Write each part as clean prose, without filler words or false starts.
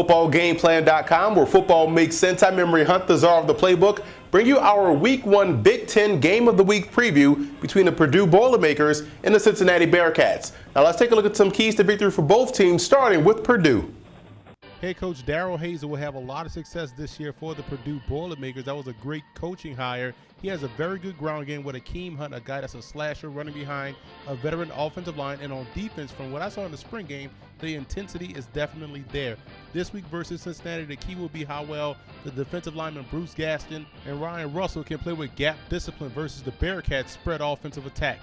footballgameplan.com, where football makes sense. I'm Memory Hunt, the czar of the playbook. Bring you our Week 1 Big Ten Game of the Week preview between the Purdue Boilermakers and the Cincinnati Bearcats. Now let's take a look at some keys to victory for both teams, starting with Purdue. Head coach Darrell Hazel will have a lot of success this year for the Purdue Boilermakers. That was a great coaching hire. He has a very good ground game with Akeem Hunt, a guy that's a slasher running behind a veteran offensive line. And on defense, from what I saw in the spring game, the intensity is definitely there. This week versus Cincinnati, the key will be how well the defensive lineman Bruce Gaston and Ryan Russell can play with gap discipline versus the Bearcats' spread offensive attack.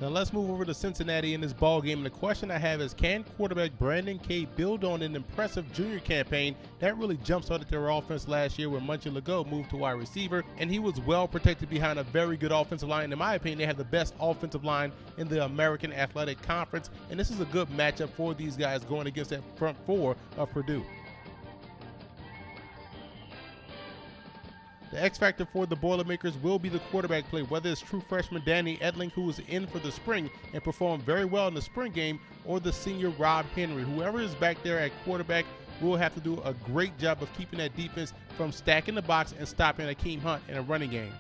Now let's move over to Cincinnati in this ball game. And the question I have is, can quarterback Brandon Kay build on an impressive junior campaign that really jump-started their offense last year when Munchie Legault moved to wide receiver, and he was well protected behind a very good offensive line. In my opinion, they have the best offensive line in the American Athletic Conference, and this is a good matchup for these guys going against that front four of Purdue. The X factor for the Boilermakers will be the quarterback play, whether it's true freshman Danny Edling, who was in for the spring and performed very well in the spring game, or the senior Rob Henry. Whoever is back there at quarterback will have to do a great job of keeping that defense from stacking the box and stopping Akeem Hunt in a running game.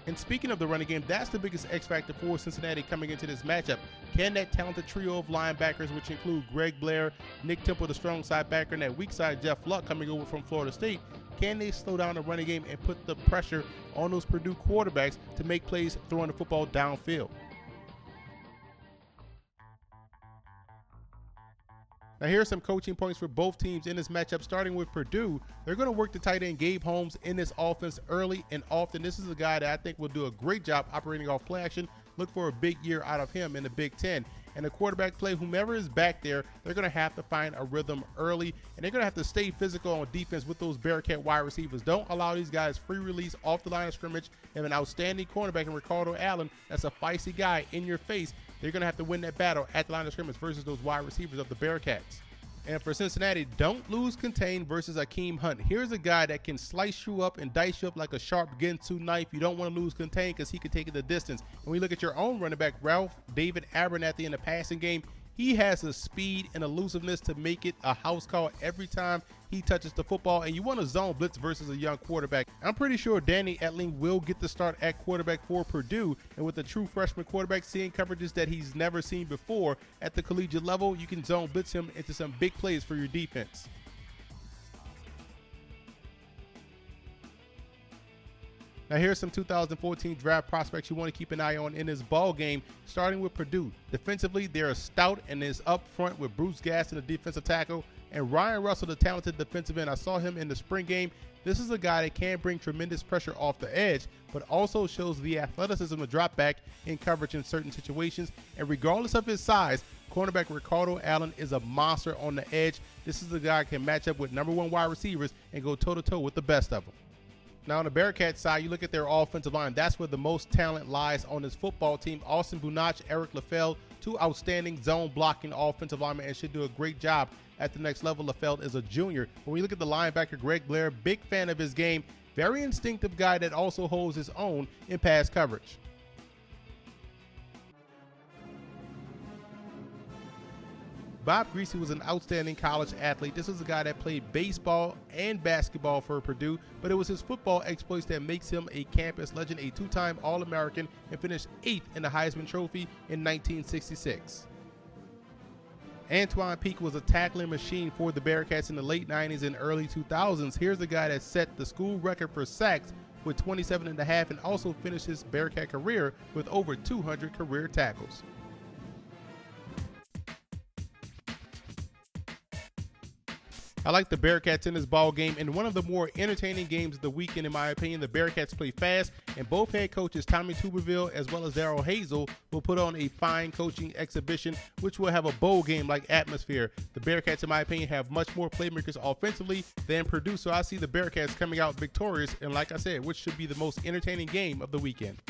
And speaking of the running game, that's the biggest X factor for Cincinnati coming into this matchup. Can that talented trio of linebackers, which include Greg Blair, Nick Temple, the strong side backer, and that weak side Jeff Luck coming over from Florida State, can they slow down the running game and put the pressure on those Purdue quarterbacks to make plays throwing the football downfield? Now here are some coaching points for both teams in this matchup. Starting with Purdue, they're going to work the tight end Gabe Holmes in this offense early and often. This is a guy that I think will do a great job operating off play action. Look for a big year out of him in the Big Ten. And the quarterback play, whomever is back there, they're going to have to find a rhythm early, and they're going to have to stay physical on defense with those Bearcat wide receivers. Don't allow these guys free release off the line of scrimmage. They have an outstanding cornerback in Ricardo Allen that's a feisty guy in your face. They're going to have to win that battle at the line of scrimmage versus those wide receivers of the Bearcats. And for Cincinnati, don't lose contain versus Akeem Hunt. Here's a guy that can slice you up and dice you up like a sharp Ginsu knife. You don't want to lose contain because he can take it the distance. When we look at your own running back, Ralph David Abernathy, in the passing game, he has the speed and elusiveness to make it a house call every time he touches the football, and you want to zone blitz versus a young quarterback. I'm pretty sure Danny Edling will get the start at quarterback for Purdue, and with a true freshman quarterback seeing coverages that he's never seen before at the collegiate level, you can zone blitz him into some big plays for your defense. Now here's some 2014 draft prospects you want to keep an eye on in this ball game, starting with Purdue. Defensively, they're stout and is up front with Bruce Gaston, the defensive tackle, and Ryan Russell, the talented defensive end. I saw him in the spring game. This is a guy that can bring tremendous pressure off the edge, but also shows the athleticism to drop back in coverage in certain situations. And regardless of his size, cornerback Ricardo Allen is a monster on the edge. This is the guy who can match up with #1 wide receivers and go toe-to-toe with the best of them. Now on the Bearcat side, you look at their offensive line. That's where the most talent lies on this football team. Austin Bunach, Eric LaFell, two outstanding zone blocking offensive linemen, and should do a great job at the next level. LaFell is a junior. When we look at the linebacker, Greg Blair, big fan of his game. Very instinctive guy that also holds his own in pass coverage. Bob Greasy was an outstanding college athlete. This is a guy that played baseball and basketball for Purdue, but it was his football exploits that makes him a campus legend, a two-time All-American, and finished 8th in the Heisman Trophy in 1966. Antoine Peak was a tackling machine for the Bearcats in the late 90s and early 2000s. Here's a guy that set the school record for sacks with 27.5 and also finished his Bearcat career with over 200 career tackles. I like the Bearcats in this ball game, and one of the more entertaining games of the weekend, in my opinion. The Bearcats play fast, and both head coaches Tommy Tuberville as well as Darrell Hazel will put on a fine coaching exhibition, which will have a bowl game-like atmosphere. The Bearcats, in my opinion, have much more playmakers offensively than Purdue, so I see the Bearcats coming out victorious, and like I said, which should be the most entertaining game of the weekend.